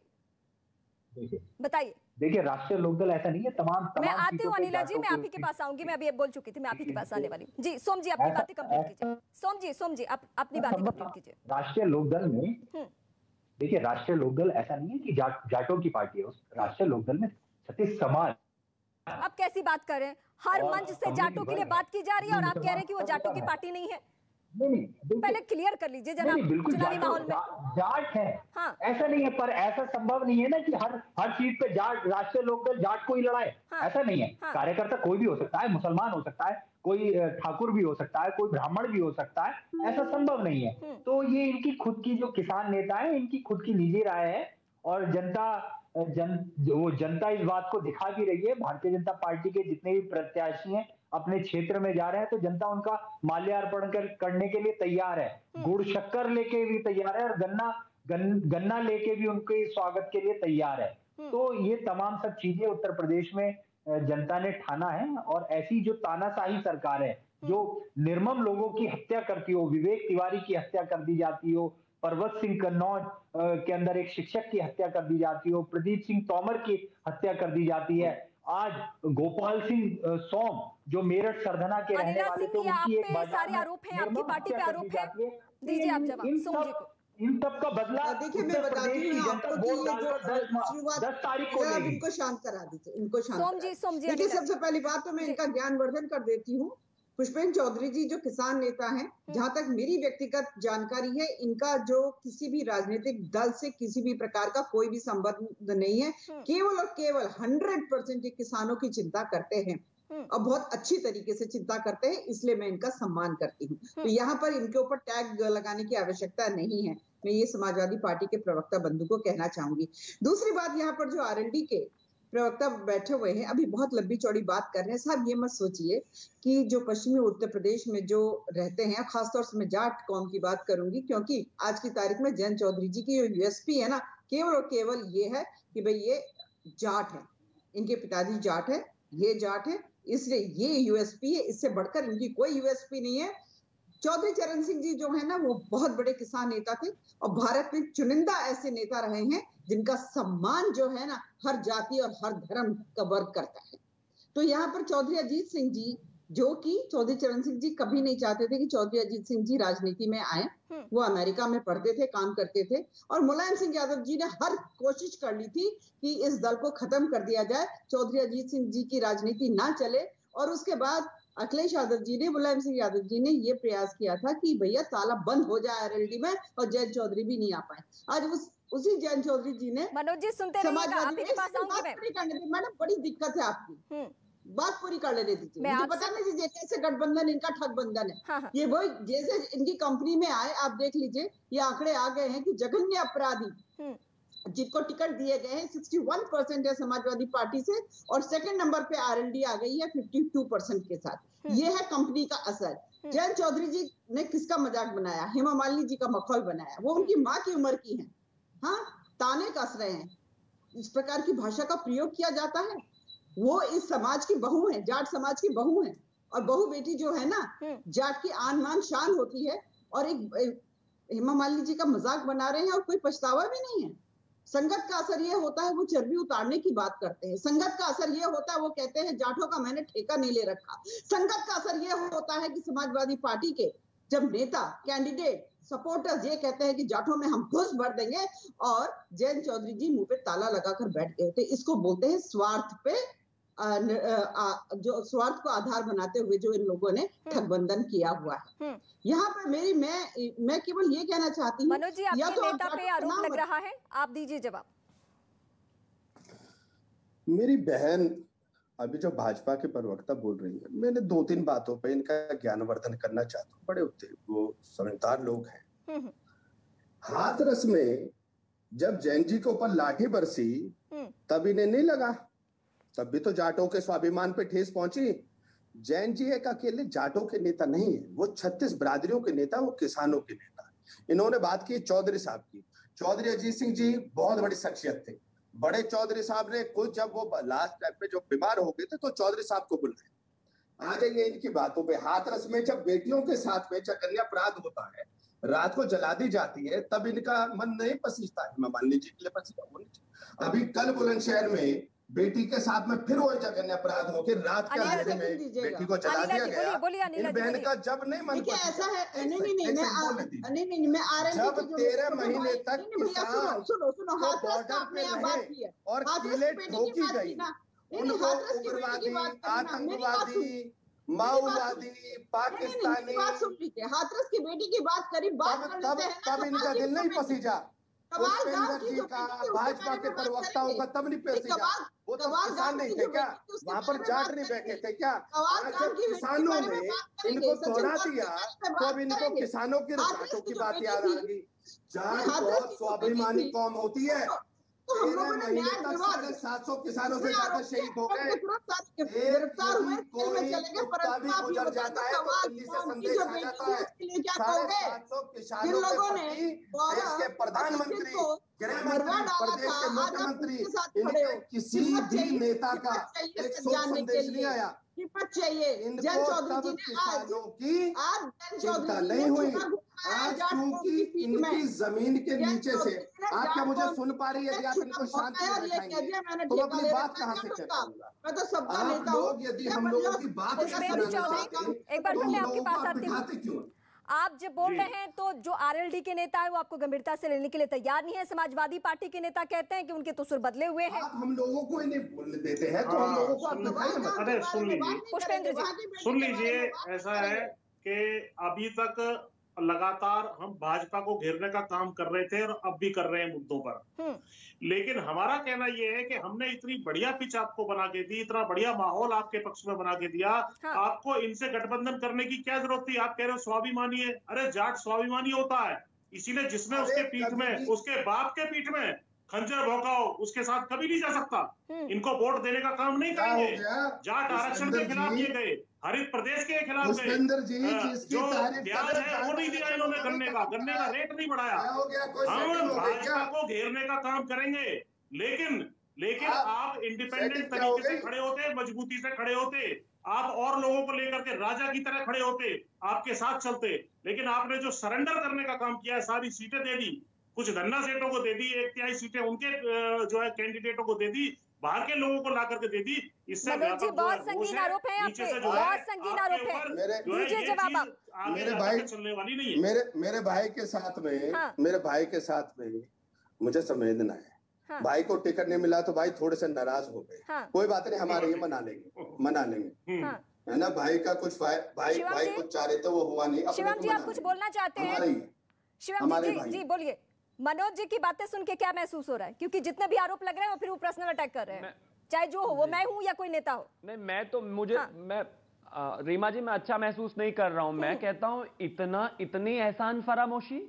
बताइए। देखिए, राष्ट्रीय लोकदल ऐसा नहीं है, तमाम मैं आती हूँ अनिला जी, मैं आप ही के पास आऊंगी। मैं अभी बोल चुकी थी, मैं आप ही के पास आने वाली हूँ। जी सोम जी, अपनी बातें कंप्लीट कीजिए। सोम जी आप अपनी बातें कंप्लीट कीजिए। राष्ट्रीय लोकदल में देखिए, राष्ट्रीय लोकदल ऐसा नहीं है कि जाटों की पार्टी है। उस राष्ट्रीय लोकदल में छत्तीस समाज। आप कैसी बात कर रहे हैं? हर मंच से जाटों के लिए बात की जा रही है और आप कह रहे हैं कि वो जाटों की पार्टी नहीं है। नहीं, पहले क्लियर कर लीजिए जनाब, चुनावी माहौल में जाट है। हाँ। ऐसा नहीं है, पर ऐसा संभव नहीं है ना कि हर सीट पे जाट, राष्ट्रीय लोकदल जाट को ही लड़ाए। हाँ। ऐसा नहीं है। हाँ। कार्यकर्ता कोई भी हो सकता है, मुसलमान हो सकता है, कोई ठाकुर भी हो सकता है, कोई ब्राह्मण भी हो सकता है, ऐसा संभव नहीं है। तो ये इनकी खुद की, जो किसान नेता है, इनकी खुद की निजी राय है। और जनता इस बात को दिखा भी रही है। भारतीय जनता पार्टी के जितने भी प्रत्याशी हैं अपने क्षेत्र में जा रहे हैं, तो जनता उनका माल्यार्पण करने के लिए तैयार है। गुड़ शक्कर लेके भी तैयार है और गन्ना लेके भी उनके स्वागत के लिए तैयार है। तो ये तमाम सब चीजें उत्तर प्रदेश में जनता ने ठाना है। और ऐसी जो तानाशाही सरकार है, जो निर्मम लोगों की हत्या करती हो, विवेक तिवारी की हत्या कर दी जाती हो, पर्वत सिंह कन्नौज के अंदर एक शिक्षक की हत्या कर दी जाती हो, प्रदीप सिंह तोमर की हत्या कर दी जाती है, आज गोपाल सिंह सोम जो मेरठ सरधना के रहने वाले थे, उनकी एक सारे आरोप हैं, आपकी पार्टी पे आरोप है। दीजिए आप जवाब सोम जी को। इन सब का बदला देखिए, मैं बताती हूँ आपको कि ये जो 10 तारीख को इनको शांत करा दीजिए, इनको शांत। सोम जी देखिए, सबसे पहली बात तो मैं इनका ज्ञानवर्धन कर देती हूँ। पुष्पेंद्र चौधरी जी जो किसान नेता हैं, जहां तक मेरी व्यक्तिगत जानकारी है, इनका जो किसी भी राजनीतिक दल से किसी भी प्रकार का कोई भी संबंध नहीं है। केवल और केवल 100% ये किसानों की चिंता करते हैं और बहुत अच्छी तरीके से चिंता करते हैं, इसलिए मैं इनका सम्मान करती हूँ। तो यहाँ पर इनके ऊपर टैग लगाने की आवश्यकता नहीं है। मैं ये समाजवादी पार्टी के प्रवक्ता बंधु को कहना चाहूंगी। दूसरी बात, यहाँ पर जो आरएलडी के प्रवक्ता बैठे हुए हैं, अभी बहुत लंबी चौड़ी बात कर रहे हैं। साहब ये मत सोचिए कि जो पश्चिमी उत्तर प्रदेश में जो रहते हैं, खासतौर से मैं जाट कौम की बात करूंगी, क्योंकि आज की तारीख में जयंत चौधरी जी की जो यूएसपी है ना, केवल और केवल ये है कि भाई ये जाट है, इनके पिताजी जाट है, ये जाट है, इसलिए ये यूएसपी है। इससे बढ़कर इनकी कोई यूएसपी नहीं है। चौधरी चरण सिंह जी जो है ना, वो बहुत बड़े किसान नेता थे और भारत में चुनिंदा ऐसे नेता रहे हैं जिनका सम्मान जो है ना हर जाति और हर धर्म का वर्ग करता है। तो यहाँ पर चौधरी अजीत सिंह जी, जो कि चौधरी चरण सिंह जी कभी नहीं चाहते थे कि चौधरी अजीत सिंह जी राजनीति में आए, वो अमेरिका में पढ़ते थे, काम करते थे, और मुलायम सिंह यादव जी ने हर कोशिश कर ली थी कि इस दल को खत्म कर दिया जाए, चौधरी अजीत सिंह जी की राजनीति ना चले। और उसके बाद अखिलेश यादव जी ने, मुलायम सिंह यादव जी ने ये प्रयास किया था कि भैया ताला बंद हो जाए आरएलडी में और जयंत चौधरी भी नहीं आ पाए। आज उसी जयंत चौधरी जी ने, मनोज जी सुनते रहिएगा, आपके पास आऊंगी मैं। मैडम बड़ी दिक्कत है आपकी, बात पूरी कर लेने दीजिए, मुझे पता नहीं दीजिए कैसे गठबंधन इनका ठगबंधन है। हाँ। ये वो जैसे इनकी कंपनी में आए, आप देख लीजिए ये आंकड़े आ गए हैं कि जघन्य अपराधी जिनको टिकट दिए गए हैं 61% है समाजवादी पार्टी से, और सेकंड नंबर पे आरएलडी आ गई है 52% के साथ। ये है कंपनी का असर। जयंत चौधरी जी ने किसका मजाक बनाया? हेमा मालिनी जी का मखौल बनाया। वो उनकी माँ की उम्र की है, हाँ, ताने कस रहे हैं, इस प्रकार की भाषा का प्रयोग किया जाता है। वो इस समाज की बहू है, जाट समाज की बहू है, और बहू बेटी जो है ना, जाट की आन मान शान होती है, और एक हेमा मालिनी जी का मजाक बना रहे हैं और कोई पछतावा भी नहीं है। संगत का असर ये होता है, वो चर्बी उतारने की बात करते हैं। संगत का असर ये होता है, वो कहते हैं जाटों का मैंने ठेका नहीं ले रखा। संगत का असर ये होता है कि समाजवादी पार्टी के जब नेता, कैंडिडेट, सपोर्टर्स ये कहते हैं कि जाटों में हम घुस भर देंगे, और जयंत चौधरी जी मुंह पे ताला लगाकर बैठ गए थे। इसको बोलते हैं स्वार्थ पे, जो स्वार्थ को आधार बनाते हुए जो इन लोगों ने ठगबंधन किया हुआ है। यहाँ पर मैं केवल ये कहना चाहती हूँ, मनोज जी आपके नेता पे आरोप लग रहा है, आप दीजिए जवाब। मेरी बहन अभी जो भाजपा के प्रवक्ता बोल रही है, मैंने 2-3 बातों पे इनका ज्ञानवर्धन करना चाहता हूँ। बड़े होते वो समझदार लोग हैं। हाथरस में जब जैन जी के ऊपर लाठी बरसी तब इन्हें नहीं लगा, तब भी तो जाटों के स्वाभिमान पे ठेस पहुंची। जैन जी एक अकेले जाटों के नेता नहीं है, वो 36 बरादरियों के नेता, वो किसानों के नेता। इन्होंने बात की चौधरी साहब की। चौधरी अजीत सिंह जी बहुत बड़ी शख्सियत थे। बड़े चौधरी साहब ने कुछ, जब वो लास्ट टाइम पे जो बीमार हो गए थे, तो चौधरी साहब को बुलाया। आ जाएंगे इनकी बातों पे। हाथरस में जब बेटियों के साथ में जघन्य अपराध होता है, रात को जला दी जाती है, तब इनका मन नहीं पसीजता है। मान लीजिए के लिए पसीजा। अभी कल बुलंदशहर में बेटी के साथ में फिर वो जघन्य अपराध होकर रात के अंधेरे में बेटी को जला दिया गया। इन बहन का जब नहीं मन पसीजता, ऐसा है, नहीं, मैं आ रही जब 13 महीने तक किसान सुनो बॉर्डर पे रहे और किले ठोकी गई, उनको उग्रवादी, आतंकवादी, माओवादी, पाकिस्तानी, हाथरस की बेटी की बात करी, तब इनका दिल नहीं पसीजा। पुष्पेंद्र जी का, भाजपा के प्रवक्ताओं का तब नहीं पसीजा। वो तो किसान नहीं थे क्या? वहाँ पर जाट नहीं बैठे थे क्या? आज जब किसानों ने इनको तोड़ा दिया, तो अब इनको किसानों की जाटों की बात याद आ गई। जाट बहुत स्वाभिमानी कौम होती है। 13 महीने तक 750 किसानों से ज्यादा शहीद हो गए। कोई कुत्ता भी गुजर जाता है तो दिल्ली से संदेश आ जाता है। 750 किसानों के प्रति देश के प्रधानमंत्री, गृह मंत्री, प्रदेश के मुख्यमंत्री, इनके किसी भी नेता का एक शोक संदेश नहीं आया। इनको तब किसानों की चिंता नहीं हुई। आज क्योंकि इनकी जमीन के नीचे से, आप क्या मुझे सुन पा रही है? यदि आप इनको शांति में बैठाएंगे तो अपनी बात कहाँ से चल पाऊंगा? आप लोग यदि हम लोगों की बात एक बार मैं आपके पास आती हूँ। आप जब बोल रहे हैं तो जो आरएलडी के नेता है वो आपको गंभीरता से लेने के लिए तैयार नहीं है। समाजवादी पार्टी के नेता कहते हैं कि उनके तो सुर बदले हुए हैं। आप हम लोगों को इन्हें बोलने देते हैं तो हम लोगों को आप बताइए। अरे पुष्पेंद्र जी सुन लीजिए, ऐसा है कि अभी तक लगातार हम भाजपा को घेरने का काम कर रहे थे और अब भी कर रहे हैं मुद्दों पर। लेकिन हमारा कहना यह है कि हमने इतनी बढ़िया पिच आपको बना के दी, इतना बढ़िया माहौल आपके पक्ष में बना के दिया, आपको इनसे गठबंधन करने की क्या जरूरत थी? आप कह रहे हो स्वाभिमानी है। अरे जाट स्वाभिमानी होता है, इसीलिए जिसने उसके पीठ में, उसके बाप के पीठ में खंजर भौंकाओ, उसके साथ कभी नहीं जा सकता। इनको वोट देने का काम नहीं करेंगे। जाट आरक्षण के खिलाफ ये गए, हरित प्रदेश के खिलाफ गए, जो ब्याज है वो नहीं दिया इन्होंने, गन्ने का रेट नहीं बढ़ाया। हम भाजपा को घेरने का काम करेंगे, लेकिन आप इंडिपेंडेंट तरीके से खड़े होते, मजबूती से खड़े होते, आप और लोगों को लेकर के राजा की तरह खड़े होते, आपके साथ चलते। लेकिन आपने जो सरेंडर करने का काम किया है, सारी सीटें दे दी, कुछ धन्ना सेठों को दे दी, 1/3 सीटें उनके जो है कैंडिडेटों को दे दी, बाहर के लोगों को ला करके दे दी। इससे बहुत संगीन आरोप है आप पे, बहुत संगीन आरोप है। दीजिए जवाब आप। मेरे भाई चलने वाली नहीं है। मेरे भाई के साथ में मेरे भाई के साथ में मुझे संवेदना है। भाई को टिकट नहीं मिला तो भाई थोड़े से नाराज हो गए। कोई बात नहीं, हमारे ये मना लेंगे है ना। भाई का कुछ भाई कुछ चाह रहे थे, वो हुआ नहीं। शिवम जी आप कुछ बोलना चाहते हैं? शिवम जी बोलिए। मनोज जी की बातें सुन के क्या महसूस हो रहा है? क्योंकि जितने भी आरोप लग रहे हैं वो फिर वो पर्सनल अटैक कर रहे हैं, चाहे जो हो, वो मैं हूं या कोई नेता हो। नहीं, मैं तो मैं रीमा जी मैं अच्छा महसूस नहीं कर रहा हूं। मैं कहता हूं इतनी एहसान फरामोशी।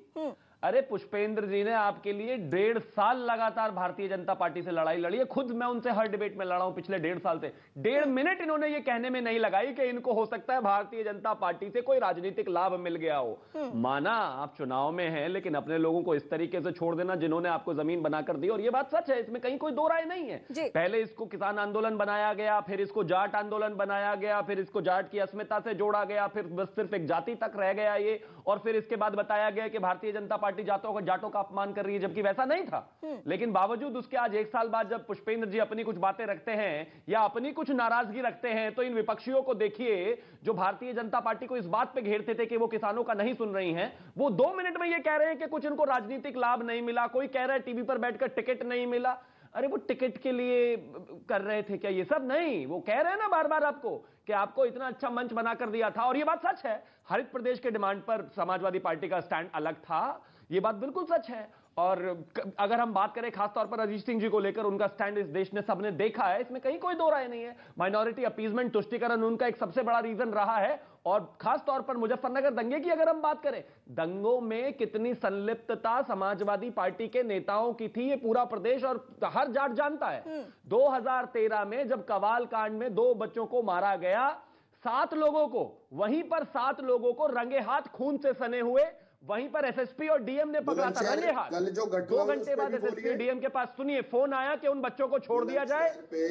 अरे पुष्पेंद्र जी ने आपके लिए 1.5 साल लगातार भारतीय जनता पार्टी से लड़ाई लड़ी है। खुद मैं उनसे हर डिबेट में लड़ा हूं पिछले 1.5 साल से। 1.5 मिनट इन्होंने ये कहने में नहीं लगाई कि इनको हो सकता है भारतीय जनता पार्टी से कोई राजनीतिक लाभ मिल गया हो। माना आप चुनाव में हैं, लेकिन अपने लोगों को इस तरीके से छोड़ देना जिन्होंने आपको जमीन बनाकर दी, और ये बात सच है, इसमें कहीं कोई दो राय नहीं है। पहले इसको किसान आंदोलन बनाया गया, फिर इसको जाट आंदोलन बनाया गया, फिर इसको जाट की अस्मिता से जोड़ा गया, फिर बस सिर्फ एक जाति तक रह गया ये, और फिर इसके बाद बताया गया कि भारतीय जनता पार्टी जाटों का अपमान कर रही है, जबकि वैसा नहीं था। लेकिन बावजूद उसके आज 1 साल बाद जब पुष्पेंद्र जी अपनी कुछ बातें रखते हैं या अपनी कुछ नाराजगी रखते हैं, तो इन विपक्षियों को देखिए जो भारतीय जनता पार्टी को इस बात पे घेरते थे कि वो किसानों का नहीं सुन रही हैं, वो 2 मिनट में ये कह रहे हैं कि कुछ इनको राजनीतिक लाभ नहीं मिला। कोई कह रहा है टीवी पर बैठकर टिकट नहीं मिला। अरे वो टिकट के लिए कर रहे थे क्या ये सब? नहीं, वो कह रहे हैं ना बार बार आपको कि आपको इतना अच्छा मंच बनाकर दिया था, और ये बात सच है। हरित प्रदेश के डिमांड पर समाजवादी पार्टी का स्टैंड अलग था, ये बात बिल्कुल सच है। और अगर हम बात करें खासतौर पर अजीत सिंह जी को लेकर, उनका स्टैंड इस देश ने सबने देखा है, इसमें कहीं कोई दो राय नहीं है। माइनॉरिटी अपीजमेंट, तुष्टीकरण उनका एक सबसे बड़ा रीजन रहा है। और खासतौर पर मुजफ्फरनगर दंगे की अगर हम बात करें, दंगों में कितनी संलिप्तता समाजवादी पार्टी के नेताओं की थी, ये पूरा प्रदेश और हर जाट जानता है। 2013 में जब कवाल कांड में 2 बच्चों को मारा गया, 7 लोगों को, वहीं पर 7 लोगों को रंगे हाथ खून से सने हुए वहीं पर एसएसपी और डीएम ने पकड़ा था रंगे हाथ। 2 घंटे बाद एसएसपी डीएम के पास सुनिए फोन आया कि उन बच्चों को छोड़ दिया जाए।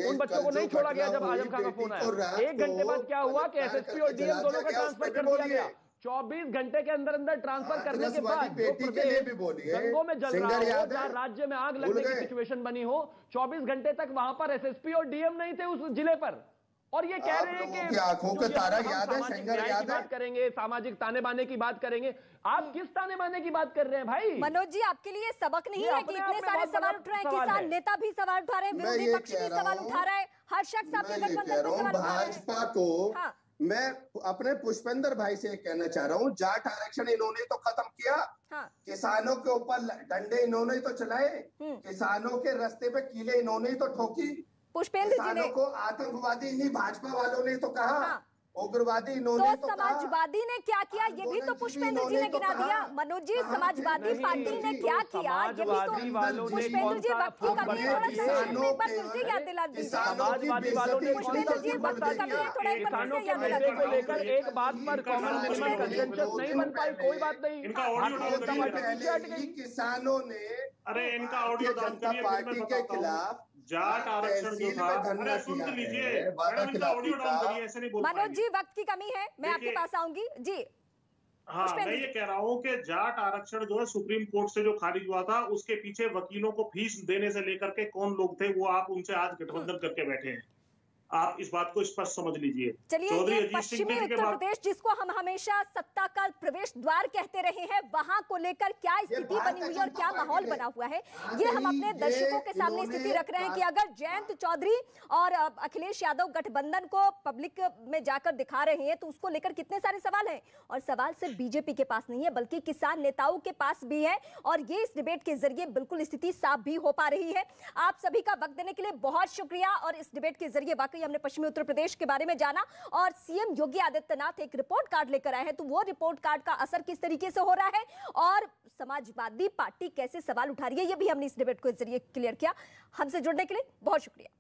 उन बच्चों को नहीं छोड़ा गया जब आजम खान का फोन आया। 1 घंटे बाद क्या हुआ कि एसएसपी और डीएम दोनों का ट्रांसफर कर दिया गया। 24 घंटे के अंदर अंदर ट्रांसफर करने के बाद दंगों में जल रहा हो, जहां राज्य में आग लगने की सिचुएशन बनी हो, 24 घंटे तक वहां पर एसएसपी और डीएम नहीं थे उस जिले पर। और ये कह रहे हैं कि आंखों के तारा याद है, सेंगर याद है, बात करेंगे, सामाजिक ताने बाने की बात करेंगे। आप किस ताने बाने की बात कर रहे हैं भाई? मनोज जी आपके लिए सबक नहीं है कि इतने सारे सवाल उठ रहे हैं, किसान नेता भी सवाल उठा रहे हैं, विरोधी पक्ष भी सवाल उठा रहा है, हर शख्स आपके गठबंधन पे सवाल उठा रहा है। भाजपा को मैं अपने पुष्पेंद्र भाई से कहना चाह रहा हूँ, जाट आरक्षण इन्होंने तो खत्म किया, किसानों के ऊपर डंडे इन्होंने तो चलाए, किसानों के रास्ते पे कीले इन्होंने तो ठोकी, पुष्पेंद्र जी ने को आतंकवादी इन्हीं भाजपा वालों ने तो कहा, उग्रवादी इन्होंने तो समाजवादी ने क्या किया ये भी तो पुष्पेंद्र जी ने गिना दिया। मनोज जी समाजवादी पार्टी ने क्या किया ये भी तो पुष्पेंद्र जी वक्त की कमी है, थोड़ा एक बार फिर से याद दिला दीजिए। समाजवादी वालों ने पुष्पेंद्र जी वक्त की कमी है, थोड़ा एक बार फिर से याद दिला दीजिए। को लेकर एक बात पर कॉमन मिनिमम कंसेंसस नहीं बन पाई, कोई बात नहीं। किसानों ने अरे इनका ऑडियो डाउन करिए, पार्टी के खिलाफ जाट आरक्षण जो था, अरे सुन लीजिए मैडम, इनका ऑडियो डाउन करिए, ऐसे नहीं बोल पाएंगे। मनोज जी वक्त की कमी है, मैं आपके पास आऊंगी जी। हाँ, मैं ये कह रहा हूँ कि जाट आरक्षण जो है सुप्रीम कोर्ट से जो खारिज हुआ था, उसके पीछे वकीलों को फीस देने से लेकर के कौन लोग थे, वो आप उनसे आज गठबंधन करके बैठे हैं। आप इस बात को स्पष्ट समझ लीजिए। चलिए पश्चिमी उत्तर प्रदेश जिसको हम हमेशा सत्ता का प्रवेश द्वार कहते रहे हैं, वहां को लेकर क्या स्थिति बनी हुई है और क्या माहौल बना हुआ है, ये हम अपने दर्शकों के सामने स्थिति रख रहे हैं कि अगर जयंत चौधरी और अखिलेश यादव गठबंधन को पब्लिक में जाकर दिखा रहे हैं तो उसको लेकर कितने सारे सवाल हैं। और सवाल सिर्फ बीजेपी के पास नहीं है बल्कि किसान नेताओं के पास भी है, और ये इस डिबेट के जरिए बिल्कुल स्थिति साफ भी हो पा रही है। आप सभी का वक्त देने के लिए बहुत शुक्रिया, और इस डिबेट के जरिए वाकई जानकारी हमने पश्चिमी उत्तर प्रदेश के बारे में जाना और सीएम योगी आदित्यनाथ एक रिपोर्ट कार्ड लेकर आए हैं, तो वो रिपोर्ट कार्ड का असर किस तरीके से हो रहा है और समाजवादी पार्टी कैसे सवाल उठा रही है, ये भी हमने इस डिबेट के जरिए क्लियर किया। हमसे जुड़ने के लिए बहुत शुक्रिया।